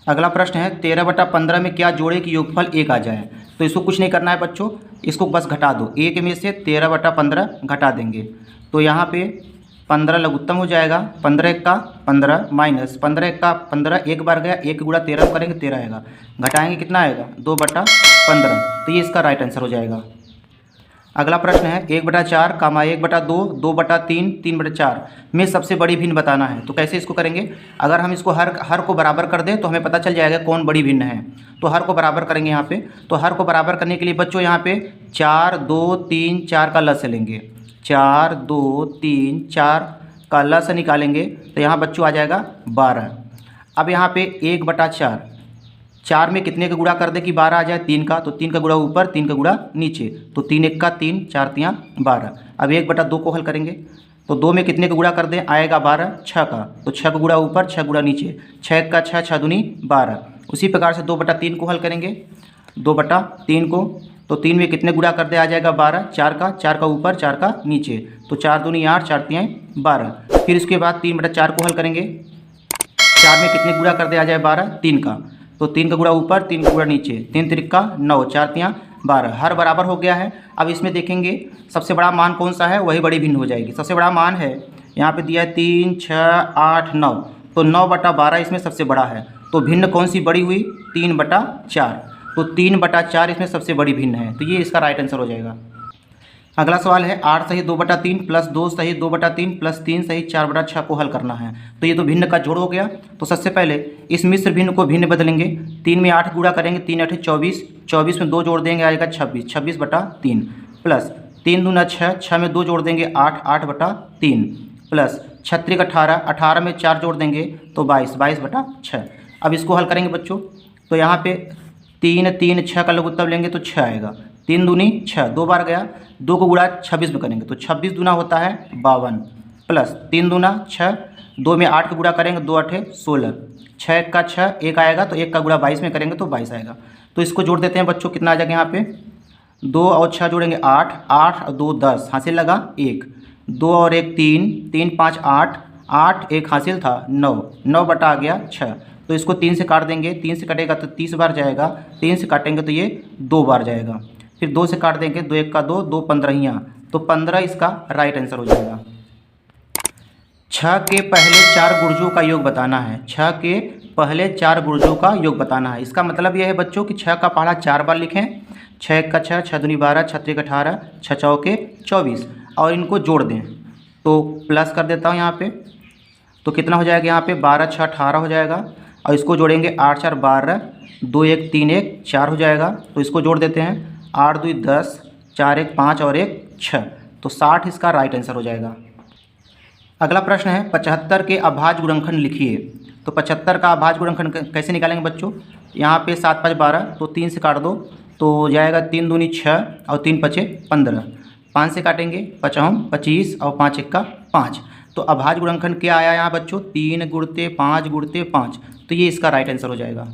अगला प्रश्न है 13/15 में क्या जोड़े कि योगफल 1 आ जाए। तो इसको कुछ नहीं करना है बच्चों, इसको बस घटा दो। 1 में से 13/15 घटा देंगे तो यहाँ पे 15 लघुत्तम हो जाएगा। 15 1 का 15 माइनस 15 1 का 15, एक बार गया, 1 गुणा 13 करेंगे 13 आएगा, घटाएंगे कितना आएगा 2/15। तो ये इसका राइट आंसर हो जाएगा। अगला प्रश्न है 1/4 कामा 1/2 2/3 3/4 में सबसे बड़ी भिन्न बताना है। तो कैसे इसको करेंगे, अगर हम इसको हर को बराबर कर दें तो हमें पता चल जाएगा कौन बड़ी भिन्न है। तो हर को बराबर करेंगे यहाँ पे। तो हर को बराबर करने के लिए बच्चों यहाँ पे 4 2 3 4 का लस लेंगे। 4 2 3 4 का लस निकालेंगे तो यहाँ बच्चों आ जाएगा 12। अब यहाँ पे 1/4, 4 में कितने का गुणा कर दे कि 12 आ जाए, 3 का। तो 3 का गुणा ऊपर 3 का गुणा नीचे, तो 3 1 का 3 4 3 12। अब 1/2 को हल करेंगे तो 2 में कितने का गुणा कर दें, आएगा 12, 6 का। तो 6 का गुणा ऊपर 6 गुणा नीचे, 6 का 6 6 दूनी 12। उसी प्रकार से 2/3 को हल करेंगे। 2/3 को तो 3 में कितने गुणा कर दे, आ जाएगा 12, 4 का ऊपर 4 का नीचे, तो 4 दूनी 8 4 3 12। फिर इसके बाद 3/4 को हल करेंगे। 4 में कितने गुणा कर दे, आ जाए 12, 3 का। तो 3 का गुणा ऊपर 3 का गुणा नीचे, 3 3 का 9 4 3 12। हर बराबर हो गया है। अब इसमें देखेंगे सबसे बड़ा मान कौन सा है, वही बड़ी भिन्न हो जाएगी। सबसे बड़ा मान है यहाँ पे दिया है 3 6 8 9, तो 9/12 इसमें सबसे बड़ा है। तो भिन्न कौन सी बड़ी हुई, 3/4। तो 3/4 इसमें सबसे बड़ी भिन्न है, तो ये इसका राइट आंसर हो जाएगा। अगला सवाल है 8 सही 2/3 प्लस 2 सही 2/3 प्लस 3 सही 4/6 को हल करना है। तो ये तो भिन्न का जोड़ हो गया। तो सबसे पहले इस मिश्र भिन्न को भिन्न बदलेंगे। 3 में 8 गुणा करेंगे, 3 8 24, 24 में 2 जोड़ देंगे आएगा 26, 26/3 प्लस 3 दूना 6, 6 में 2 जोड़ देंगे 8, 8/3 प्लस 36 18, 18 में 4 जोड़ देंगे तो 22, 22/6। अब इसको हल करेंगे बच्चों। तो यहाँ पे 3 3 6 का लघुत्तम लेंगे तो 6 आएगा। 3 दूनी 6, 2 बार गया, 2 को गुणा 26 में करेंगे तो 26 दूना होता है 52 प्लस 3 दूना 6, 2 में 8 का गुणा करेंगे 2 8 16, 6 1 का 6 1 आएगा, तो 1 का गुणा 22 में करेंगे तो 22 आएगा। तो इसको जोड़ देते हैं बच्चों, कितना आ जाएगा यहाँ पे 2 और 6 जोड़ेंगे 8, 8 और 2 10, हासिल लगा 1, 2 और 1 3, 3 5 8, 8 1 हासिल था 9, 9 बटा आ गया 6। तो इसको 3 से काट देंगे, 3 से कटेगा तो 30 बार जाएगा, 3 से काटेंगे तो ये 2 बार जाएगा। फिर 2 से काट देंगे, 2 1 का 2, 2 15, तो 15 इसका राइट आंसर हो जाएगा। 6 के पहले 4 गुर्जों का योग बताना है। 6 के पहले 4 गुर्जों का योग बताना है। इसका मतलब यह है बच्चों कि 6 का पहाड़ा 4 बार लिखें। 6 1 का 6, 6 दूनी 12, 6 3 18, 6 चौके 24 और इनको जोड़ दें। तो प्लस कर देता हूँ यहाँ पे, तो कितना हो जाएगा यहाँ पे 12 6 18 हो जाएगा, और इसको जोड़ेंगे 8 4 12, 2 1 3 1 4 हो जाएगा। तो इसको जोड़ देते हैं, 8 2 10, 4 1 5 और 1 6, तो 60 इसका राइट आंसर हो जाएगा। अगला प्रश्न है 75 के अभाज्य गुणनखंड लिखिए। तो 75 का अभाज्य गुणनखंड कैसे निकालेंगे बच्चों, यहाँ पे 7 5 12, तो 3 से काट दो तो जाएगा 3 दूनी 6 और 3 5 15, 5 से काटेंगे 5 25 और 5 1 का 5। तो अभाज्य गुणनखंड क्या आया यहाँ बच्चों, 3 गुणते 5 गुणते 5, तो ये इसका राइट आंसर हो जाएगा।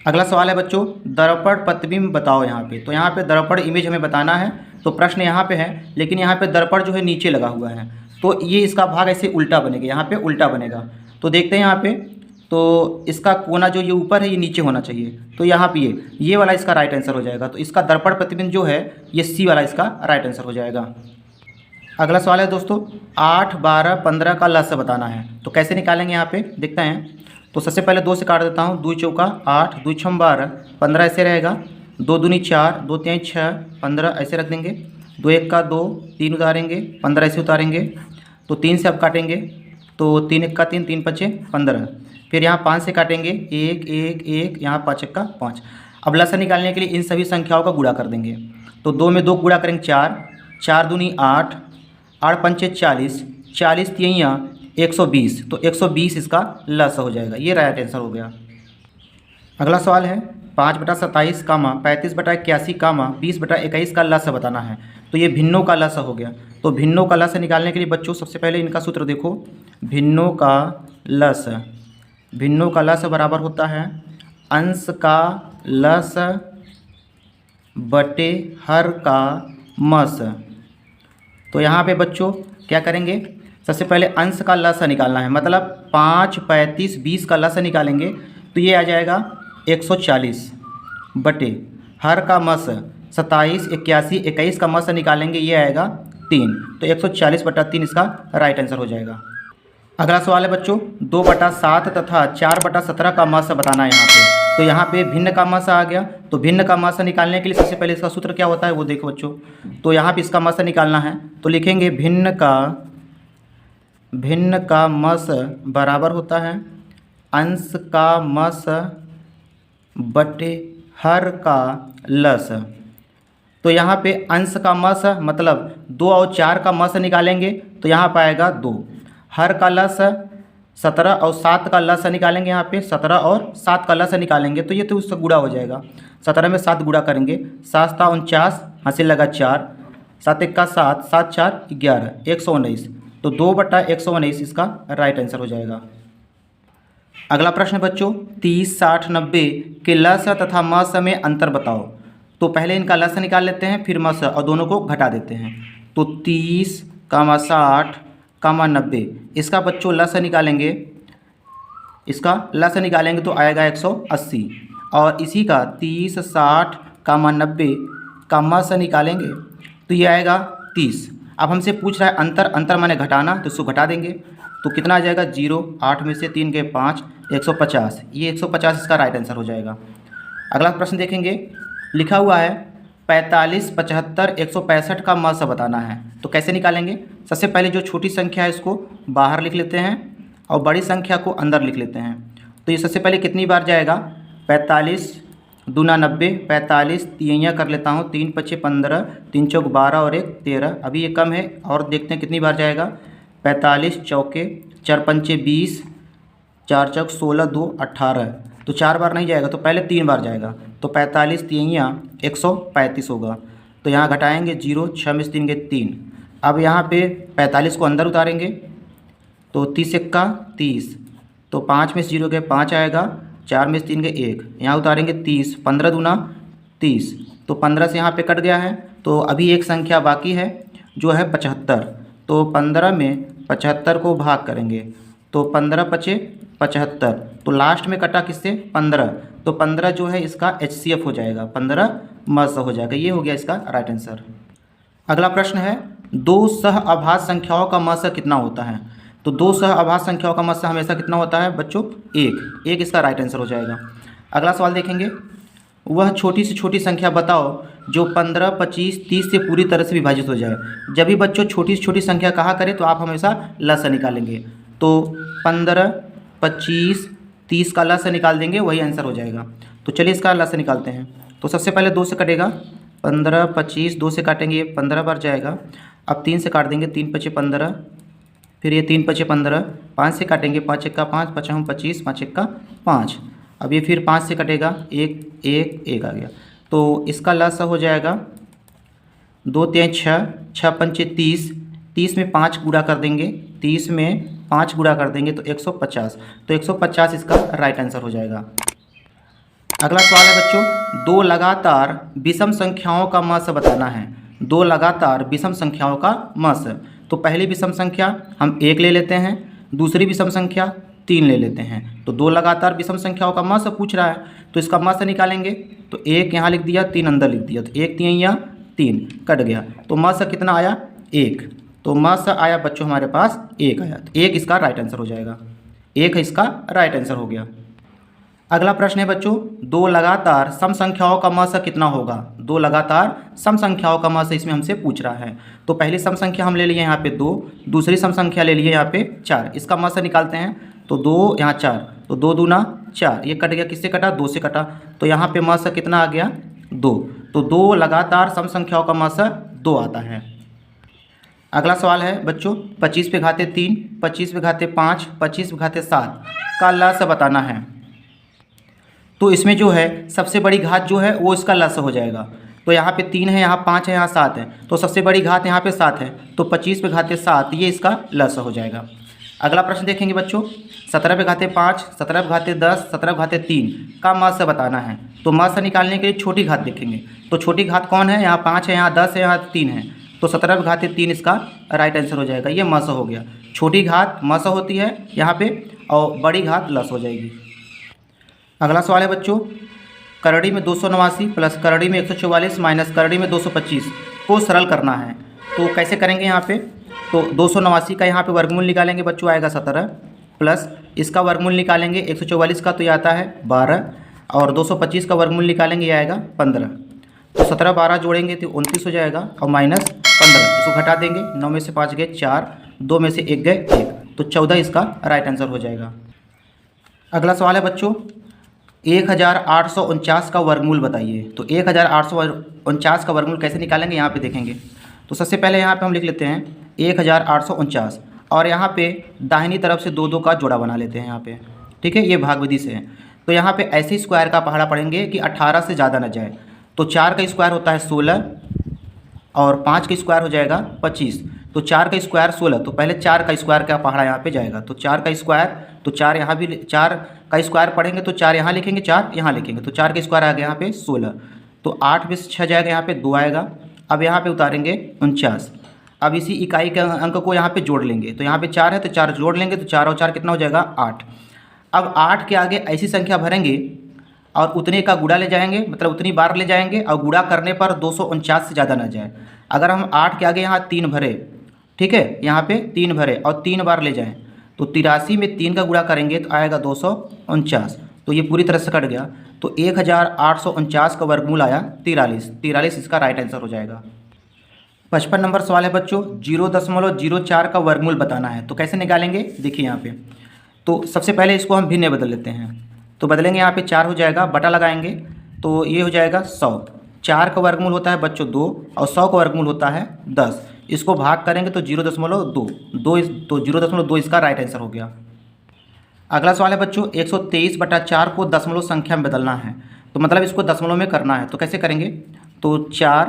अगला सवाल है बच्चों दर्पण प्रतिबिंब बताओ यहाँ पे। तो यहाँ पे दर्पण इमेज हमें बताना है। तो प्रश्न यहाँ पे है, लेकिन यहाँ पे दर्पण जो है नीचे लगा हुआ है, तो ये इसका भाग ऐसे उल्टा बनेगा, यहाँ पे उल्टा बनेगा। तो देखते हैं यहाँ पे, तो इसका कोना जो ये ऊपर है ये नीचे होना चाहिए, तो यहाँ पे ये वाला इसका राइट आंसर हो जाएगा। तो इसका दर्पण प्रतिबिंब जो है ये सी वाला इसका राइट आंसर हो जाएगा। अगला सवाल है दोस्तों 8 12 15 का लस बताना है। तो कैसे निकालेंगे यहाँ पे देखते हैं। तो सबसे पहले 2 से काट देता हूँ, 2 चौका 8, 2 6 12, 15 ऐसे रहेगा, 2 दूनी 4, 2 3 6, 15 ऐसे रख देंगे, 2 1 का 2, 3 उतारेंगे, 15 ऐसे उतारेंगे, तो 3 से अब काटेंगे, तो 3 1 का 3, 3 5 15, फिर यहाँ 5 से काटेंगे 1 1 1, यहाँ 5 1 का 5। अब लसन निकालने के लिए इन सभी संख्याओं का गुणा कर देंगे। तो 2 में 2 गुणा करेंगे 4, 4 दूनी 8, 8 पंचे 40, 40 तिहैया 120, तो 120 इसका लस हो जाएगा। ये राइट आंसर हो गया। अगला सवाल है 5/27 कामा 35/81 कामा 20/21 का लस बताना है। तो ये भिन्नों का लस हो गया। तो भिन्नों का लस निकालने के लिए बच्चों सबसे पहले इनका सूत्र देखो, भिन्नों का लस, भिन्नों का लस बराबर होता है अंश का लस बटे हर का मस। तो यहाँ पे बच्चों क्या करेंगे, सबसे पहले अंश का लस निकालना है, मतलब 5 35 20 का लस निकालेंगे, तो ये आ जाएगा 140 बटे हर का मस 27, 81, 21 का मस निकालेंगे, ये आएगा 3। तो 140 बटा 3 इसका राइट आंसर हो जाएगा। अगला सवाल है बच्चों 2/7 तथा 4/17 का मस बताना है यहाँ पे। तो यहाँ पे भिन्न का मस आ गया, तो भिन्न का मस निकालने के लिए सबसे पहले इसका सूत्र क्या होता है वो देखो बच्चों। तो यहाँ पे इसका मस निकालना है तो लिखेंगे भिन्न का मस बराबर होता है अंश का मस बटे हर का लस। तो यहाँ पे अंश का मस मतलब 2 और 4 का मस निकालेंगे तो यहाँ पर आएगा 2। हर का लस 17 और 7 का लस निकालेंगे, यहाँ पे 17 और 7 का लस निकालेंगे तो ये तो उससे गुणा हो जाएगा। 17 में 7 गुणा करेंगे, 7 × 49 हासिल लगा 4, 7 × 1 = 7, 7 × 4 = 11, 119। तो 2/119 इसका राइट आंसर हो जाएगा। अगला प्रश्न बच्चों 30, 60, 90 के लस तथा मस में अंतर बताओ। तो पहले इनका लस निकाल लेते हैं फिर मस और दोनों को घटा देते हैं। तो 30, 60, 90 इसका बच्चों लस निकालेंगे, तो आएगा 180 और इसी का 30, 60, 90 का मस निकालेंगे तो ये आएगा 30। अब हमसे पूछ रहा है अंतर माने घटाना, तो इसको घटा देंगे तो कितना आ जाएगा 0, 8 में से 3 गए 5, 150। ये 150 इसका राइट आंसर हो जाएगा। अगला प्रश्न देखेंगे, लिखा हुआ है 45, 75, 165 का मस बताना है। तो कैसे निकालेंगे? सबसे पहले जो छोटी संख्या है इसको बाहर लिख लेते हैं और बड़ी संख्या को अंदर लिख लेते हैं। तो ये सबसे पहले कितनी बार जाएगा 45 दूना 90, 45 तिहैया कर लेता हूँ, 3 × 5 = 15, 3 × 4 = 12 और 1 = 13। अभी ये कम है और देखते हैं कितनी बार जाएगा। 45 चौके 4 × 5 = 20, 4 × 16, 2 = 18। तो 4 बार नहीं जाएगा तो पहले 3 बार जाएगा। तो 45 तिहैया 135 होगा। तो यहाँ घटाएंगे 0, 6 में से 3 गए 3। अब यहाँ पे 45 को अंदर उतारेंगे तो 30 × 1 = 30, तो 5 में से 0 गए 5 आएगा, 4 में से 3 गए 1, यहाँ उतारेंगे 30, 15 दूना 30, तो 15 से यहाँ पे कट गया है। तो अभी एक संख्या बाकी है जो है 75। तो 15 में 75 को भाग करेंगे तो 15 × 5 = 75। तो लास्ट में कटा किससे 15, तो 15 जो है इसका HCF हो जाएगा, 15 मस हो जाएगा। ये हो गया इसका राइट आंसर। अगला प्रश्न है 2 सह अभाज्य संख्याओं का मस कितना होता है। तो 2 सह अभाज्य संख्याओं का मस हमेशा कितना होता है बच्चों 1 इसका राइट आंसर हो जाएगा। अगला सवाल देखेंगे, वह छोटी से छोटी संख्या बताओ जो 15, 25, 30 से पूरी तरह से विभाजित हो जाए। जब भी बच्चों छोटी से छोटी संख्या कहा करें तो आप हमेशा लस निकालेंगे। तो 15, 25, 30 का लस निकाल देंगे, वही आंसर हो जाएगा। तो चलिए इसका लस निकालते हैं। तो सबसे पहले 2 से कटेगा, 15, 25 2 से काटेंगे 15 बार जाएगा। अब 3 से काट देंगे, 3 × 5 = 15, फिर ये 3 × 5 = 15, 5 से काटेंगे, 5 × 1 = 5, 5 × 25, 5 × 1 = 5। अब ये फिर 5 से कटेगा, 1 1 1 आ गया। तो इसका लस हो जाएगा 2 × 3 = 6, 6 × 5 = 30, 30 में 5 गुणा कर देंगे, 30 में 5 गुणा कर देंगे तो 150। तो 150 इसका राइट आंसर हो जाएगा। अगला सवाल है बच्चों 2 लगातार विषम संख्याओं का मस बताना है। 2 लगातार विषम संख्याओं का मस। तो पहली विषम संख्या हम 1 ले लेते हैं, दूसरी विषम संख्या 3 ले लेते हैं। तो 2 लगातार विषम संख्याओं का मस पूछ रहा है तो इसका मस निकालेंगे। तो 1 यहाँ लिख दिया, 3 अंदर लिख दिया, तो 1 तिहैया 3 कट गया। तो मस कितना आया 1। तो मस आया बच्चों हमारे पास 1 आया। तो 1 इसका राइट आंसर हो जाएगा, 1 इसका राइट आंसर हो गया। अगला प्रश्न है बच्चों 2 लगातार सम संख्याओं का मस कितना होगा। 2 लगातार सम संख्याओं का मस इसमें हमसे पूछ रहा है। तो पहली सम संख्या हम ले लिए यहाँ पे 2, दूसरी सम संख्या ले लिए यहाँ पे 4। इसका मस निकालते हैं तो 2 यहाँ 4, तो 2 दूना 4, ये कट गया, किससे कटा 2 से कटा। तो यहाँ पे मस कितना आ गया 2। तो 2 लगातार सम संख्याओं का मस 2 आता है। अगला सवाल है बच्चों 25 पे घाते 3, 25 पे घाते 5, 25 पे घाते 7 का लस बताना है। तो इसमें जो है सबसे बड़ी घात जो है वो इसका लस हो जाएगा। तो यहाँ पे 3 है, यहाँ 5 है, यहाँ 7 है, तो सबसे बड़ी घात यहाँ पे 7 है। तो 25 पे घाते 7 ये इसका लस हो जाएगा। अगला प्रश्न देखेंगे बच्चों 17 पे घाते 5, 17 पे घाते 10, 17 पे घाते 3 का मस बताना है। तो मस निकालने के लिए छोटी घात देखेंगे। तो छोटी घात कौन है, यहाँ 5 है, यहाँ 10 है, यहाँ 3 है। तो 17 पे घाते 3 इसका राइट आंसर हो जाएगा। ये मस हो गया। छोटी घात मस होती है यहाँ पे और बड़ी घात लस हो जाएगी। अगला सवाल है बच्चों, करड़ी में 289 प्लस करड़ी में 144 माइनस करड़ी में 225 को सरल करना है। तो कैसे करेंगे यहाँ पे? तो 289 का यहाँ पे वर्गमूल निकालेंगे बच्चों, आएगा 17 प्लस इसका वर्गमूल निकालेंगे 144 का, तो ये आता है 12 और 225 का वर्गमूल निकालेंगे, ये आएगा 15। तो 17 12 जोड़ेंगे तो 29 हो जाएगा और माइनस 15, इसको घटा देंगे। 9 में से 5 गए 4, 2 में से 1 गए 1, तो 14 इसका राइट आंसर हो जाएगा। अगला सवाल है बच्चों, 1849 का वर्गमूल बताइए। तो 1849 का वर्गमूल कैसे निकालेंगे यहाँ पे देखेंगे। तो सबसे पहले यहाँ पे हम लिख लेते हैं 1849 और यहाँ पे दाहिनी तरफ से 2 2 का जोड़ा बना लेते हैं यहाँ पे, ठीक है, ये भाग विधि से है। तो यहाँ पे ऐसे ही स्क्वायर का पहाड़ा पढ़ेंगे कि 18 से ज़्यादा न जाए। तो 4 का स्क्वायर होता है 16 और 5 का स्क्वायर हो जाएगा 25, तो 4 का स्क्वायर 16, तो पहले 4 का स्क्वायर का पहाड़ा यहाँ पे जाएगा। तो 4 का स्क्वायर, तो 4 यहाँ भी 4 का स्क्वायर पढ़ेंगे तो 4 यहाँ लिखेंगे, 4 यहाँ लिखेंगे, तो 4 का स्क्वायर आ गया यहाँ पे 16, तो 8 में से 6 जाएगा, यहाँ पे 2 आएगा। अब यहाँ पे उतारेंगे 49। अब इसी इकाई के अंक को यहाँ पे जोड़ लेंगे, तो यहाँ पे 4 है तो 4 जोड़ लेंगे, तो 4 और 4 कितना हो जाएगा 8। अब 8 के आगे ऐसी संख्या भरेंगे और उतने का गुणा ले जाएंगे, मतलब उतनी बार ले जाएंगे और गुणा करने पर 249 से ज़्यादा ना जाए। अगर हम 8 के आगे यहाँ 3 भरे, ठीक है, यहाँ पे 3 भरे और 3 बार ले जाएं तो 83 में 3 का गुणा करेंगे तो आएगा 249, तो ये पूरी तरह से कट गया। तो 1849 का वर्गमूल आया 43 इसका राइट आंसर हो जाएगा। 55 नंबर सवाल है बच्चों, 0.04 का वर्गमूल बताना है। तो कैसे निकालेंगे देखिए यहाँ पे। तो सबसे पहले इसको हम भिन्न बदल लेते हैं, तो बदलेंगे यहाँ पे 4 हो जाएगा, बटा लगाएंगे तो ये हो जाएगा 100। 4 का वर्गमूल होता है बच्चों 2 और 100 का वर्गमूल होता है 10। इसको भाग करेंगे तो 0.2, तो 0.2 इसका राइट आंसर हो गया। अगला सवाल है बच्चों, 123/4 को दशमलव संख्या में बदलना है। तो मतलब इसको दशमलव में करना है, तो कैसे करेंगे? तो 4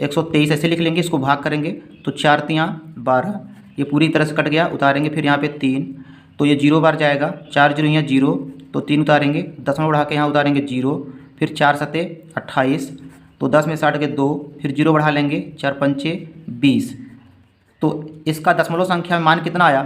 123 ऐसे लिख लेंगे, इसको भाग करेंगे तो 4 3 12, ये पूरी तरह से कट गया। उतारेंगे फिर यहाँ पे 3, तो ये 0 बार जाएगा, 4 0 यहाँ 0, तो 3 उतारेंगे, दशमलव बढ़ा के यहाँ उतारेंगे 0, फिर 4 7 28, तो 10 में 60 के 2, फिर 0 बढ़ा लेंगे, 4 5 20, तो इसका दशमलव संख्या में मान कितना आया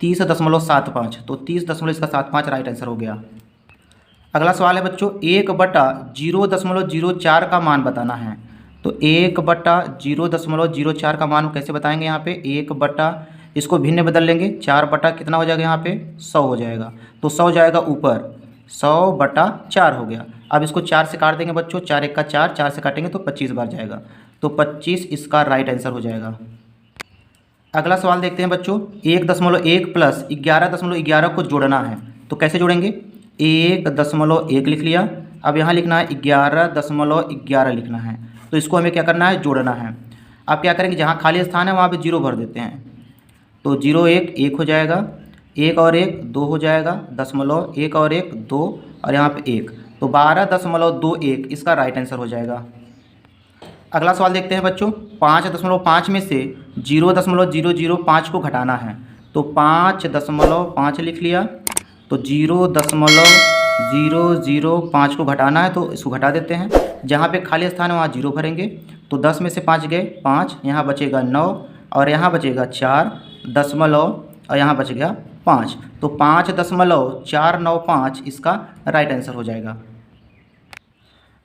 30.75, तो 30 इसका 75 राइट आंसर हो गया। अगला सवाल है बच्चों, 1/0.04 का मान बताना है। तो 1/0.04 का मान कैसे बताएंगे? यहाँ पे 1 इसको भिन्न बदल लेंगे, 4 कितना हो जाएगा यहाँ पे 100 हो जाएगा, तो 100 जाएगा ऊपर, 100/4 हो गया। अब इसको 4 से काट देंगे बच्चों, 4 1 का 4, 4 से काटेंगे तो 25 बार जाएगा, तो 25 इसका राइट आंसर हो जाएगा। अगला सवाल देखते हैं बच्चों, 1.1 प्लस 11.11 को जोड़ना है। तो कैसे जोड़ेंगे? 1.1 लिख लिया, अब यहाँ लिखना है 11.11 लिखना है, तो इसको हमें क्या करना है? जोड़ना है। अब क्या करेंगे, जहाँ खाली स्थान है वहाँ पे 0 भर देते हैं, तो 0 1 1 हो जाएगा, 1 और 1 2 हो जाएगा, दशमलव 1 और 1 2 और यहाँ पे 1, तो 12.21 इसका राइट आंसर हो जाएगा। अगला सवाल देखते हैं बच्चों, 5.5 में से 0.005 को घटाना है। तो 5.5 लिख लिया, तो 0.005 को घटाना है, तो इसको घटा देते हैं। जहाँ पे खाली स्थान है वहाँ 0 भरेंगे, तो 10 में से 5 गए 5, यहाँ बचेगा 9 और यहाँ बचेगा 4 दशमलव और यहाँ बच गया 5, तो 5.495 इसका राइट आंसर हो जाएगा।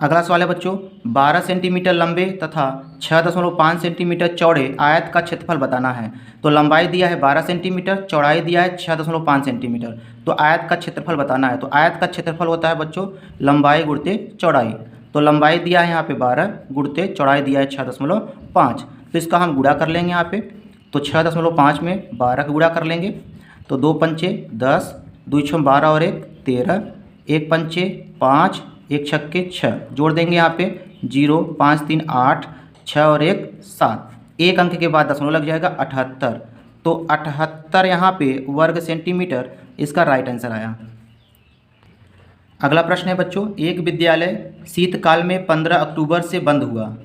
अगला सवाल है बच्चों, 12 सेंटीमीटर लंबे तथा 6.5 सेंटीमीटर चौड़े आयत का क्षेत्रफल बताना है। तो लंबाई दिया है 12 सेंटीमीटर, चौड़ाई दिया है 6.5 सेंटीमीटर, तो आयत का क्षेत्रफल बताना है। तो आयत का क्षेत्रफल होता है बच्चों लंबाई गुणते चौड़ाई, तो लंबाई दिया है यहाँ पे 12 गुणते चौड़ाई दिया है 6.5, तो इसका हम गुणा कर लेंगे यहाँ पे। तो 6.5 में 12 का गुणा कर लेंगे, तो 2 पंचे 10, 2 6 12 और 1 13, 1 पंचे 5, 1 छक्के 6, जोड़ देंगे यहाँ पे 0 5 3 8, 6 और 1 7, एक अंक के बाद दशमलव लग जाएगा 78, तो 78 यहाँ पे वर्ग सेंटीमीटर इसका राइट आंसर आया। अगला प्रश्न है बच्चों, एक विद्यालय शीतकाल में 15 अक्टूबर से बंद हुआ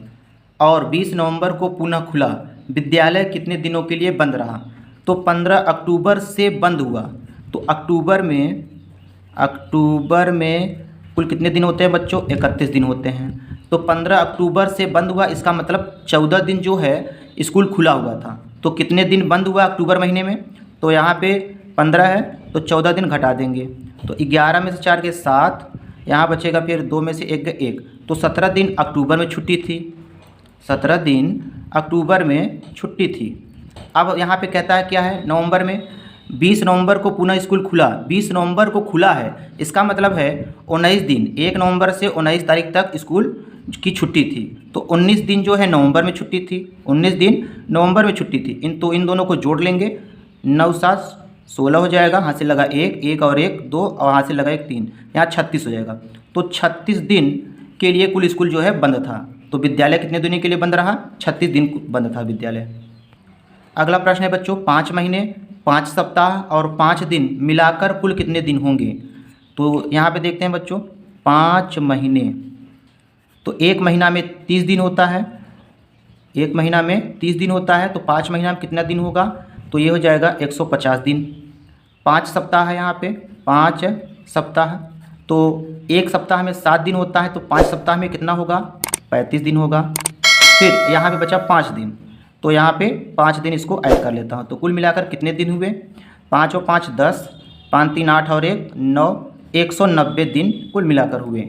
और 20 नवंबर को पुनः खुला, विद्यालय कितने दिनों के लिए बंद रहा? तो 15 अक्टूबर से बंद हुआ, तो अक्टूबर में कुल कितने दिन होते हैं बच्चों? 31 दिन होते हैं। तो 15 अक्टूबर से बंद हुआ, इसका मतलब 14 दिन जो है स्कूल खुला हुआ था। तो कितने दिन बंद हुआ अक्टूबर महीने में? तो यहाँ पे 15 है तो 14 दिन घटा देंगे, तो 11 में से 4 के 7, यहाँ बचेगा फिर 2 में से 1 गए 1, तो 17 दिन अक्टूबर में छुट्टी थी, 17 दिन अक्टूबर में छुट्टी थी। अब यहाँ पे कहता है क्या है, नवंबर में 20 नवंबर को पुनः स्कूल खुला, 20 नवंबर को खुला है, इसका मतलब है 19 दिन, 1 नवंबर से 19 तारीख तक स्कूल की छुट्टी थी, तो 19 दिन जो है नवंबर में छुट्टी थी, 19 दिन नवंबर में छुट्टी थी। इन दोनों को जोड़ लेंगे, 9 7 16 हो जाएगा, यहाँ से लगा 1 1 और 1 2 और यहाँ से लगा 1 3, यहाँ 36 हो जाएगा। तो 36 दिन के लिए कुल स्कूल जो है बंद था। तो विद्यालय कितने दिनों के लिए बंद रहा, 36 दिन बंद था विद्यालय। अगला प्रश्न है बच्चों, 5 महीने 5 सप्ताह और 5 दिन मिलाकर कुल कितने दिन होंगे। तो यहाँ पे देखते हैं बच्चों, 5 महीने, तो 1 महीना में 30 दिन होता है, 1 महीना में 30 दिन होता है, तो 5 महीना में कितना दिन होगा, तो ये हो जाएगा 150 दिन। 5 सप्ताह है यहाँ पे, 5 सप्ताह, तो 1 सप्ताह में 7 दिन होता है, तो 5 सप्ताह में कितना होगा, 35 दिन होगा। फिर यहाँ पे बचा 5 दिन, तो यहाँ पे 5 दिन इसको ऐड कर लेता हूँ, तो कुल मिलाकर कितने दिन हुए, 5 और 5 10, 5 3 8 और 1 9, 190 दिन कुल मिलाकर हुए।